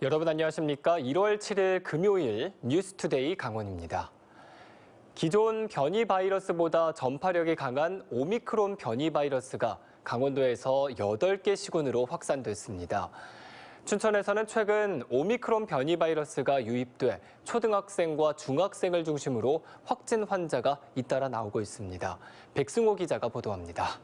여러분 안녕하십니까? 1월 7일 금요일 뉴스투데이 강원입니다. 기존 변이 바이러스보다 전파력이 강한 오미크론 변이 바이러스가 강원도에서 8개 시군으로 확산됐습니다. 춘천에서는 최근 오미크론 변이 바이러스가 유입돼 초등학생과 중학생을 중심으로 확진 환자가 잇따라 나오고 있습니다. 백승호 기자가 보도합니다.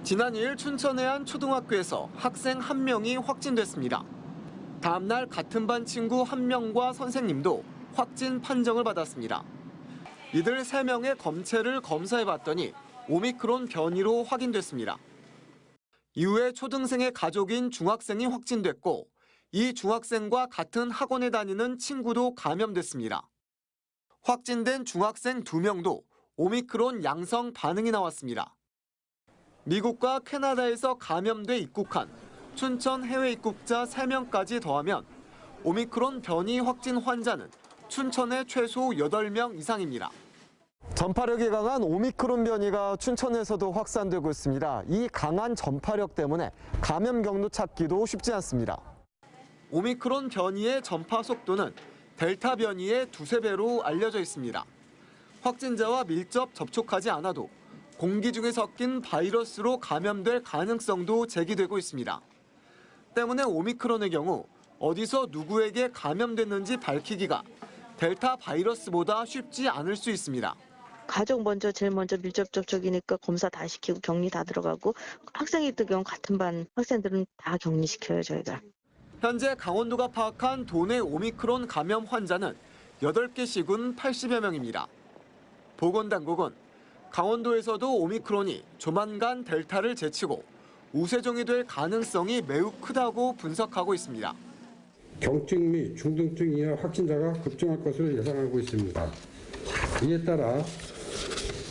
지난 2일 춘천의 한 초등학교에서 학생 1명이 확진됐습니다. 다음 날 같은 반 친구 1명과 선생님도 확진 판정을 받았습니다. 이들 3명의 검체를 검사해봤더니 오미크론 변이로 확인됐습니다. 이후에 초등생의 가족인 중학생이 확진됐고 이 중학생과 같은 학원에 다니는 친구도 감염됐습니다. 확진된 중학생 2명도 오미크론 양성 반응이 나왔습니다. 미국과 캐나다에서 감염돼 입국한 춘천 해외 입국자 3명까지 더하면 오미크론 변이 확진 환자는 춘천에 최소 8명 이상입니다. 전파력이 강한 오미크론 변이가 춘천에서도 확산되고 있습니다. 이 강한 전파력 때문에 감염 경로 찾기도 쉽지 않습니다. 오미크론 변이의 전파 속도는 델타 변이의 2~3배로 알려져 있습니다. 확진자와 밀접 접촉하지 않아도 공기 중에 섞인 바이러스로 감염될 가능성도 제기되고 있습니다. 때문에 오미크론의 경우 어디서 누구에게 감염됐는지 밝히기가 델타 바이러스보다 쉽지 않을 수 있습니다. 가족 제일 먼저 밀접 접촉이니까 검사 다 시키고 격리 다 들어가고 학생이 있던 경우 같은 반 학생들은 다 격리시켜요, 저희가. 현재 강원도가 파악한 도내 오미크론 감염 환자는 8개 시군 80여 명입니다. 보건당국은 강원도에서도 오미크론이 조만간 델타를 제치고 우세종이 될 가능성이 매우 크다고 분석하고 있습니다. 경증 및 중등증 이하 확진자가 급증할 것으로 예상하고 있습니다. 이에 따라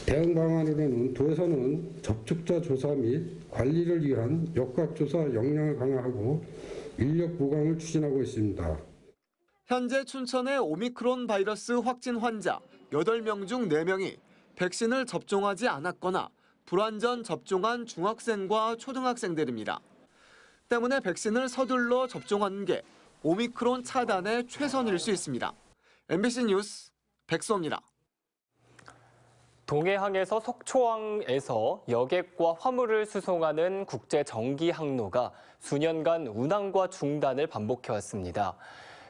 대응 방안으로는 도에서는 접촉자 조사 및 관리를 위한 역학조사 역량을 강화하고 인력 보강을 추진하고 있습니다. 현재 춘천의 오미크론 바이러스 확진 환자 8명 중 4명이 백신을 접종하지 않았거나 불완전 접종한 중학생과 초등학생들입니다. 때문에 백신을 서둘러 접종하는 게 오미크론 차단의 최선일 수 있습니다. MBC 뉴스 백소입니다. 동해항에서 속초항에서 여객과 화물을 수송하는 국제 정기 항로가 수년간 운항과 중단을 반복해왔습니다.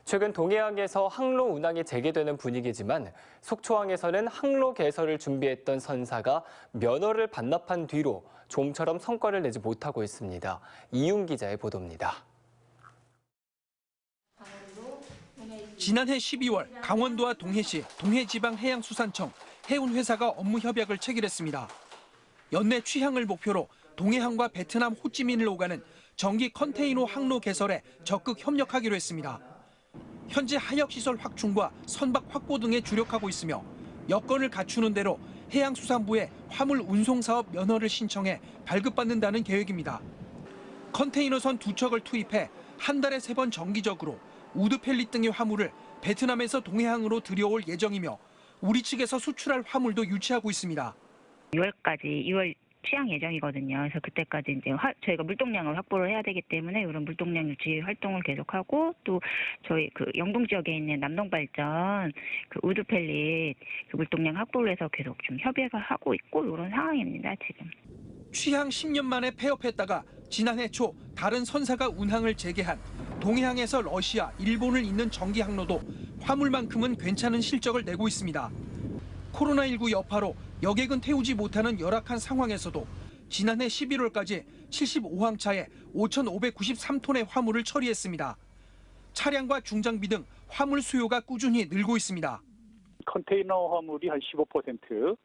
최근 동해항에서 항로 운항이 재개되는 분위기지만 속초항에서는 항로 개설을 준비했던 선사가 면허를 반납한 뒤로 좀처럼 성과를 내지 못하고 있습니다. 이윤 기자의 보도입니다. 지난해 12월 강원도와 동해시, 동해지방해양수산청, 해운회사가 업무 협약을 체결했습니다. 연내 취항을 목표로 동해항과 베트남 호찌민을 오가는 정기 컨테이너 항로 개설에 적극 협력하기로 했습니다. 현재 하역시설 확충과 선박 확보 등에 주력하고 있으며 여건을 갖추는 대로 해양수산부에 화물 운송사업 면허를 신청해 발급받는다는 계획입니다. 컨테이너선 2척을 투입해 한 달에 3번 정기적으로 우드 펠릿 등의 화물을 베트남에서 동해항으로 들여올 예정이며 우리 측에서 수출할 화물도 유치하고 있습니다. 6월 취항 예정이거든요. 그래서 그때까지 이제 저희가 물동량을 확보를 해야 되기 때문에 이런 물동량 유치 활동을 계속하고 또 저희 영동 지역에 있는 남동발전 우드 펠릿 물동량 확보를 해서 계속 좀 협의를 하고 있고 이런 상황입니다, 지금. 취항 10년 만에 폐업했다가 지난해 초 다른 선사가 운항을 재개한 동해항에서 러시아, 일본을 잇는 정기 항로도 화물만큼은 괜찮은 실적을 내고 있습니다. 코로나19 여파로 여객은 태우지 못하는 열악한 상황에서도 지난해 11월까지 75항차에 5,593톤의 화물을 처리했습니다. 차량과 중장비 등 화물 수요가 꾸준히 늘고 있습니다. 컨테이너 화물이 한 15%,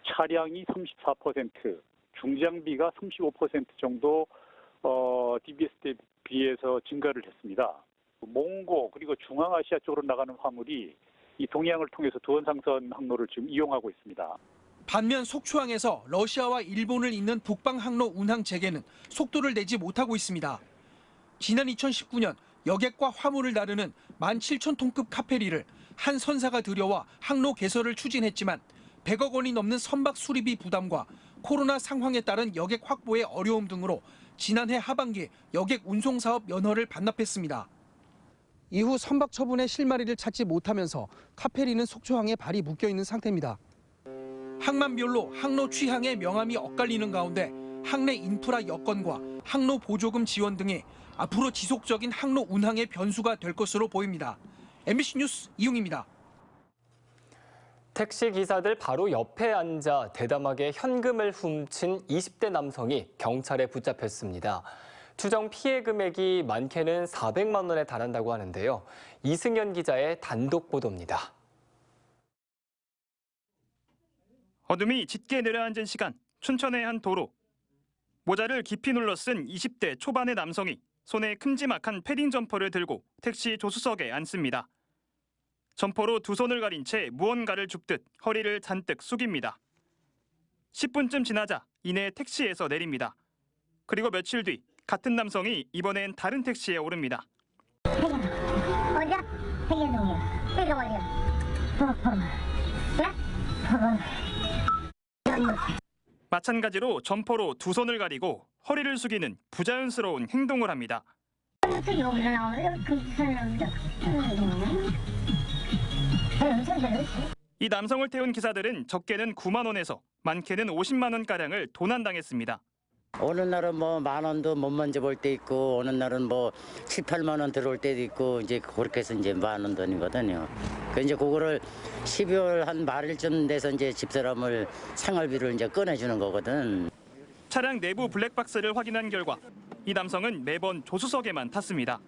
차량이 34%, 중장비가 35% 정도 DBS 때 비해서 증가를 했습니다. 몽고 그리고 중앙아시아 쪽으로 나가는 화물이 이 동해항을 통해서 두원상선 항로를 지금 이용하고 있습니다. 반면 속초항에서 러시아와 일본을 잇는 북방 항로 운항 재개는 속도를 내지 못하고 있습니다. 지난 2019년 여객과 화물을 나르는 17,000톤급 카페리를 한 선사가 들여와 항로 개설을 추진했지만 100억 원이 넘는 선박 수리비 부담과 코로나 상황에 따른 여객 확보의 어려움 등으로 지난해 하반기 여객 운송 사업 연허를 반납했습니다. 이후 선박 처분의 실마리를 찾지 못하면서 카페리는 속초항에 발이 묶여 있는 상태입니다. 항만별로 항로 취항의 명암이 엇갈리는 가운데 항내 인프라 여건과 항로 보조금 지원 등이 앞으로 지속적인 항로 운항의 변수가 될 것으로 보입니다. MBC 뉴스 이용입니다. 택시 기사들 바로 옆에 앉아 대담하게 현금을 훔친 20대 남성이 경찰에 붙잡혔습니다. 추정 피해 금액이 많게는 400만 원에 달한다고 하는데요. 이승현 기자의 단독 보도입니다. 어둠이 짙게 내려앉은 시간, 춘천의 한 도로. 모자를 깊이 눌러 쓴 20대 초반의 남성이 손에 큼지막한 패딩 점퍼를 들고 택시 조수석에 앉습니다. 점퍼로 두 손을 가린 채 무언가를 줍듯 허리를 잔뜩 숙입니다. 10분쯤 지나자 이내 택시에서 내립니다. 그리고 며칠 뒤 같은 남성이 이번엔 다른 택시에 오릅니다. 어디야? 백년동이야. 내가 어디야? 마찬가지로 점퍼로 두 손을 가리고 허리를 숙이는 부자연스러운 행동을 합니다. 이 남성을 태운 기사들은 적게는 9만 원에서 많게는 50만 원가량을 도난당했습니다. 어느 날은 뭐 10,000원도 못 만져볼 때 있고 어느 날은 뭐 7, 8만 원 들어올 때도 있고 이제 그렇게 해서 이제 10,000원 돈이거든요. 그 이제 그거를 12월 한 말일쯤 돼서 이제 집사람을 생활비를 이제 꺼내주는 거거든. 차량 내부 블랙박스를 확인한 결과 이 남성은 매번 조수석에만 탔습니다.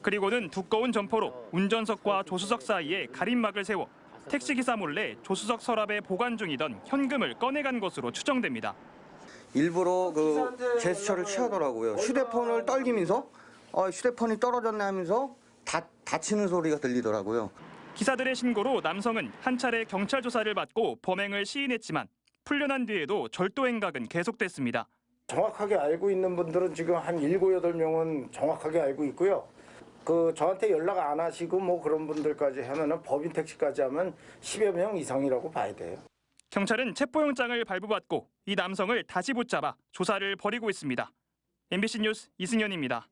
그리고는 두꺼운 점퍼로 운전석과 조수석 사이에 가림막을 세워 택시기사 몰래 조수석 서랍에 보관 중이던 현금을 꺼내간 것으로 추정됩니다. 일부러 그 제스처를 취하더라고요. 휴대폰을 떨기면서 휴대폰이 떨어졌네 하면서 다치는 소리가 들리더라고요. 기사들의 신고로 남성은 한 차례 경찰 조사를 받고 범행을 시인했지만 풀려난 뒤에도 절도 행각은 계속됐습니다. 정확하게 알고 있는 분들은 지금 한 7, 8명은 정확하게 알고 있고요. 저한테 연락 안 하시고 뭐 그런 분들까지 하면은 법인 택시까지 하면 10여 명 이상이라고 봐야 돼요. 경찰은 체포영장을 발부받고 이 남성을 다시 붙잡아 조사를 벌이고 있습니다. MBC 뉴스 이승현입니다.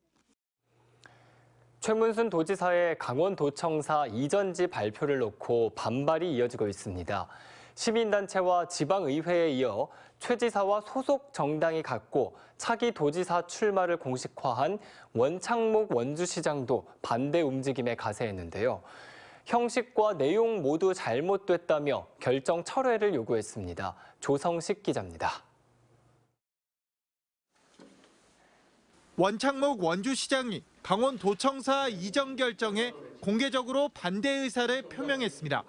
최문순 도지사의 강원도청사 이전지 발표를 놓고 반발이 이어지고 있습니다. 시민단체와 지방의회에 이어 최 지사와 소속 정당이 갖고 차기 도지사 출마를 공식화한 원창목 원주시장도 반대 움직임에 가세했는데요. 형식과 내용 모두 잘못됐다며 결정 철회를 요구했습니다. 조성식 기자입니다. 원창목 원주시장이 강원도청사 이전 결정에 공개적으로 반대 의사를 표명했습니다.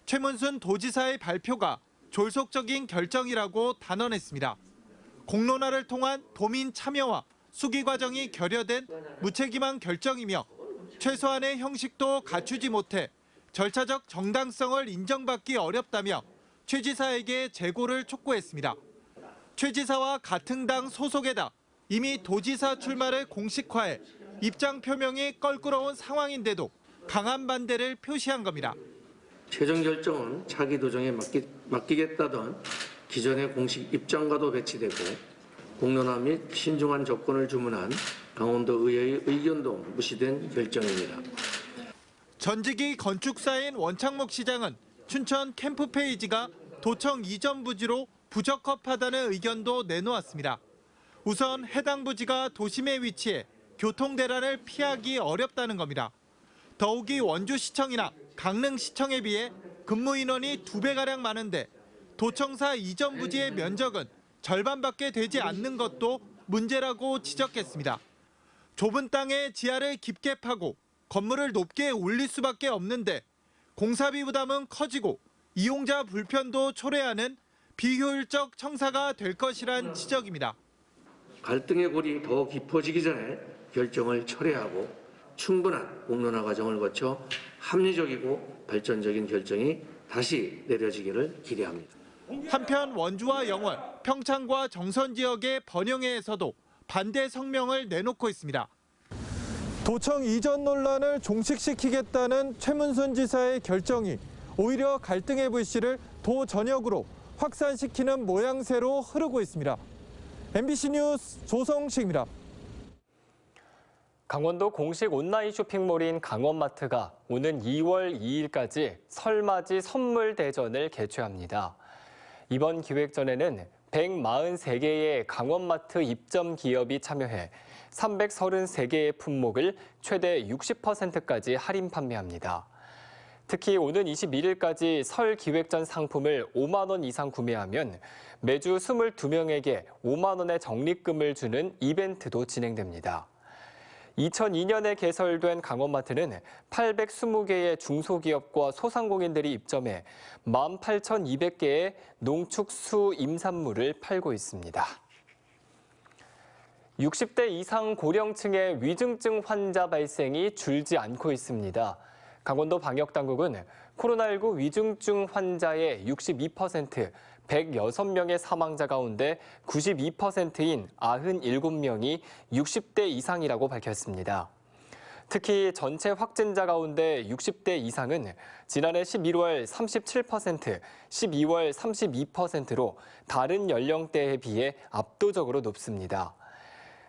최문순 도지사의 발표가 졸속적인 결정이라고 단언했습니다. 공론화를 통한 도민 참여와 수기 과정이 결여된 무책임한 결정이며 최소한의 형식도 갖추지 못해 절차적 정당성을 인정받기 어렵다며 최 지사에게 재고를 촉구했습니다. 최 지사와 같은 당 소속에다 이미 도지사 출마를 공식화해 입장 표명이 껄끄러운 상황인데도 강한 반대를 표시한 겁니다. 최종 결정은 차기 도정에 맡기겠다던 기존의 공식 입장과도 배치되고 공론화 및 신중한 접근을 주문한 강원도 의회의 의견도 무시된 결정입니다. 전직이 건축사인 원창목 시장은 춘천 캠프 페이지가 도청 이전 부지로 부적합하다는 의견도 내놓았습니다. 우선 해당 부지가 도심에 위치해 교통 대란을 피하기 어렵다는 겁니다. 더욱이 원주시청이나 강릉시청에 비해 근무 인원이 2배가량 많은데 도청사 이전 부지의 면적은 절반밖에 되지 않는 것도 문제라고 지적했습니다. 좁은 땅에 지하를 깊게 파고 건물을 높게 올릴 수밖에 없는데 공사비 부담은 커지고 이용자 불편도 초래하는 비효율적 청사가 될 것이란 지적입니다. 갈등의 골이 더 깊어지기 전에 결정을 철회하고 충분한 공론화 과정을 거쳐 합리적이고 발전적인 결정이 다시 내려지기를 기대합니다. 한편 원주와 영월, 평창과 정선 지역의 번영회에서도 반대 성명을 내놓고 있습니다. 도청 이전 논란을 종식시키겠다는 최문순 지사의 결정이 오히려 갈등의 불씨를 도 전역으로 확산시키는 모양새로 흐르고 있습니다. MBC 뉴스 조성식입니다. 강원도 공식 온라인 쇼핑몰인 강원마트가 오는 2월 2일까지 설맞이 선물 대전을 개최합니다. 이번 기획전에는 143개의 강원마트 입점 기업이 참여해 333개의 품목을 최대 60%까지 할인 판매합니다. 특히 오는 21일까지 설 기획전 상품을 5만 원 이상 구매하면 매주 22명에게 5만 원의 적립금을 주는 이벤트도 진행됩니다. 2002년에 개설된 강원마트는 820개의 중소기업과 소상공인들이 입점해 18,200개의 농축수 임산물을 팔고 있습니다. 60대 이상 고령층의 위중증 환자 발생이 줄지 않고 있습니다. 강원도 방역당국은 코로나19 위중증 환자의 62%, 106명의 사망자 가운데 92%인 97명이 60대 이상이라고 밝혔습니다. 특히 전체 확진자 가운데 60대 이상은 지난해 11월 37%, 12월 32%로 다른 연령대에 비해 압도적으로 높습니다.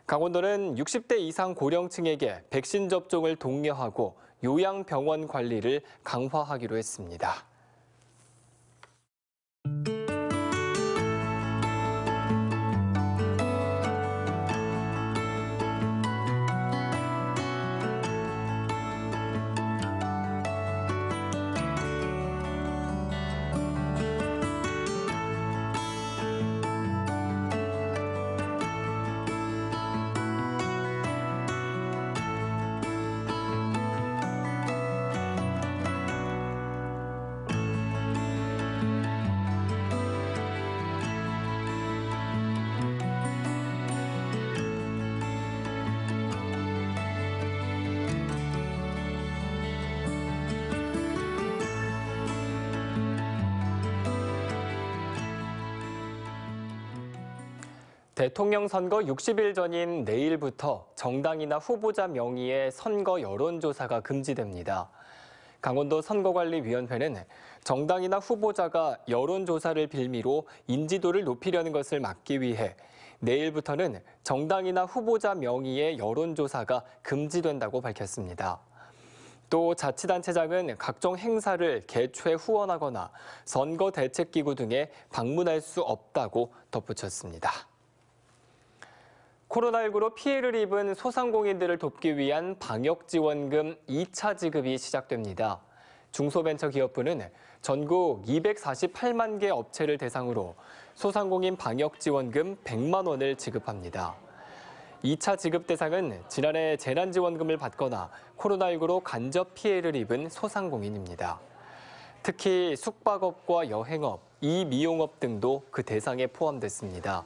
강원도는 60대 이상 고령층에게 백신 접종을 독려하고 요양병원 관리를 강화하기로 했습니다. 대통령 선거 60일 전인 내일부터 정당이나 후보자 명의의 선거 여론조사가 금지됩니다. 강원도 선거관리위원회는 정당이나 후보자가 여론조사를 빌미로 인지도를 높이려는 것을 막기 위해 내일부터는 정당이나 후보자 명의의 여론조사가 금지된다고 밝혔습니다. 또 자치단체장은 각종 행사를 개최 후원하거나 선거대책기구 등에 방문할 수 없다고 덧붙였습니다. 코로나19로 피해를 입은 소상공인들을 돕기 위한 방역지원금 2차 지급이 시작됩니다. 중소벤처기업부는 전국 248만 개 업체를 대상으로 소상공인 방역지원금 100만 원을 지급합니다. 2차 지급 대상은 지난해 재난지원금을 받거나 코로나19로 간접 피해를 입은 소상공인입니다. 특히 숙박업과 여행업, 이미용업 등도 그 대상에 포함됐습니다.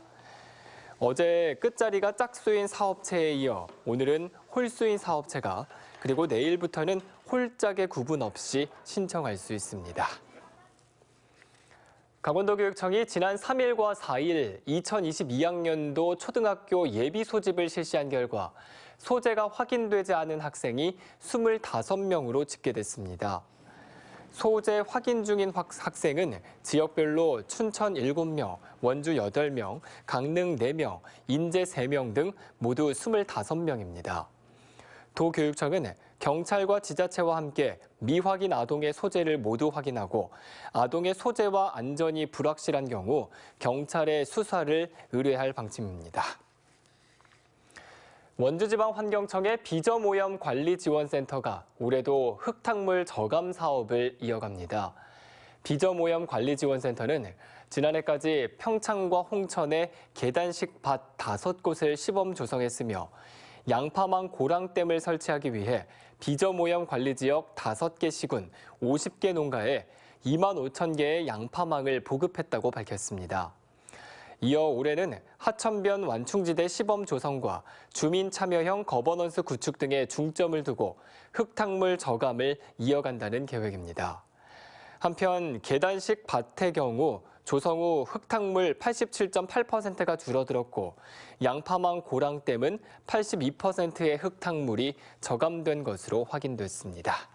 어제 끝자리가 짝수인 사업체에 이어 오늘은 홀수인 사업체가 그리고 내일부터는 홀짝의 구분 없이 신청할 수 있습니다. 강원도교육청이 지난 3일과 4일 2022학년도 초등학교 예비 소집을 실시한 결과 소재가 확인되지 않은 학생이 25명으로 집계됐습니다. 소재 확인 중인 학생은 지역별로 춘천 7명, 원주 8명, 강릉 4명, 인제 3명 등 모두 25명입니다. 도교육청은 경찰과 지자체와 함께 미확인 아동의 소재를 모두 확인하고 아동의 소재와 안전이 불확실한 경우 경찰에 수사를 의뢰할 방침입니다. 원주지방환경청의 비저모염관리지원센터가 올해도 흙탕물 저감 사업을 이어갑니다. 비저모염관리지원센터는 지난해까지 평창과 홍천에 계단식 밭 5곳을 시범 조성했으며 양파망 고랑댐을 설치하기 위해 비저모염 관리지역 5개 시군 50개 농가에 2만 5천 개의 양파망을 보급했다고 밝혔습니다. 이어 올해는 하천변 완충지대 시범 조성과 주민 참여형 거버넌스 구축 등에 중점을 두고 흙탕물 저감을 이어간다는 계획입니다. 한편 계단식 밭의 경우 조성 후 흙탕물 87.8%가 줄어들었고 양파망 고랑댐은 82%의 흙탕물이 저감된 것으로 확인됐습니다.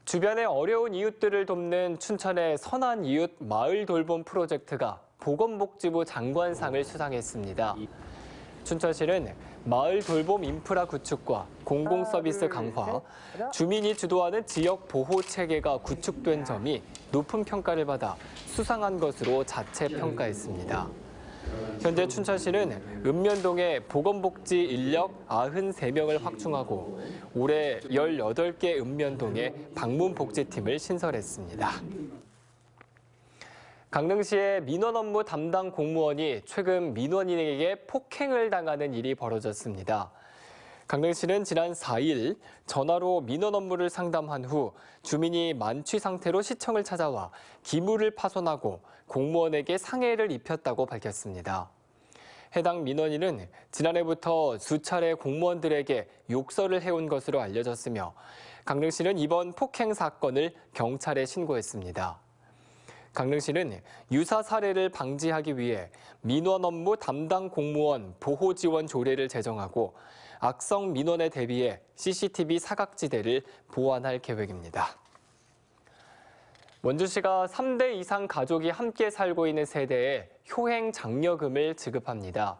주변의 어려운 이웃들을 돕는 춘천의 선한 이웃 마을 돌봄 프로젝트가 보건복지부 장관상을 수상했습니다. 춘천시는 마을 돌봄 인프라 구축과 공공서비스 강화, 주민이 주도하는 지역 보호 체계가 구축된 점이 높은 평가를 받아 수상한 것으로 자체 평가했습니다. 현재 춘천시는 읍면동에 보건복지 인력 93명을 확충하고 올해 18개 읍면동에 방문복지팀을 신설했습니다. 강릉시의 민원 업무 담당 공무원이 최근 민원인에게 폭행을 당하는 일이 벌어졌습니다. 강릉시는 지난 4일 전화로 민원 업무를 상담한 후 주민이 만취 상태로 시청을 찾아와 기물을 파손하고 공무원에게 상해를 입혔다고 밝혔습니다. 해당 민원인은 지난해부터 수차례 공무원들에게 욕설을 해온 것으로 알려졌으며 강릉시는 이번 폭행 사건을 경찰에 신고했습니다. 강릉시는 유사 사례를 방지하기 위해 민원 업무 담당 공무원 보호 지원 조례를 제정하고 악성 민원에 대비해 CCTV 사각지대를 보완할 계획입니다. 원주시가 3대 이상 가족이 함께 살고 있는 세대에 효행 장려금을 지급합니다.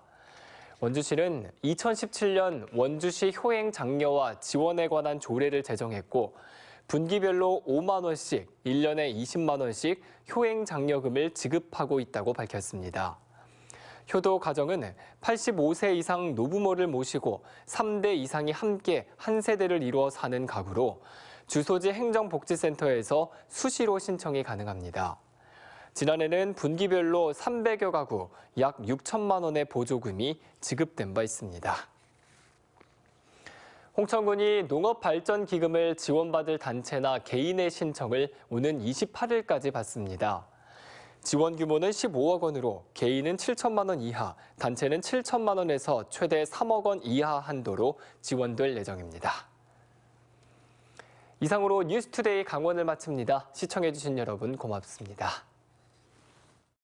원주시는 2017년 원주시 효행 장려와 지원에 관한 조례를 제정했고 분기별로 5만 원씩, 1년에 20만 원씩 효행 장려금을 지급하고 있다고 밝혔습니다. 효도 가정은 85세 이상 노부모를 모시고 3대 이상이 함께 한 세대를 이루어 사는 가구로 주소지 행정복지센터에서 수시로 신청이 가능합니다. 지난해는 분기별로 300여 가구 약 6천만 원의 보조금이 지급된 바 있습니다. 홍천군이 농업발전기금을 지원받을 단체나 개인의 신청을 오는 28일까지 받습니다. 지원 규모는 15억 원으로 개인은 7천만 원 이하, 단체는 7천만 원에서 최대 3억 원 이하 한도로 지원될 예정입니다. 이상으로 뉴스투데이 강원을 마칩니다. 시청해주신 여러분 고맙습니다.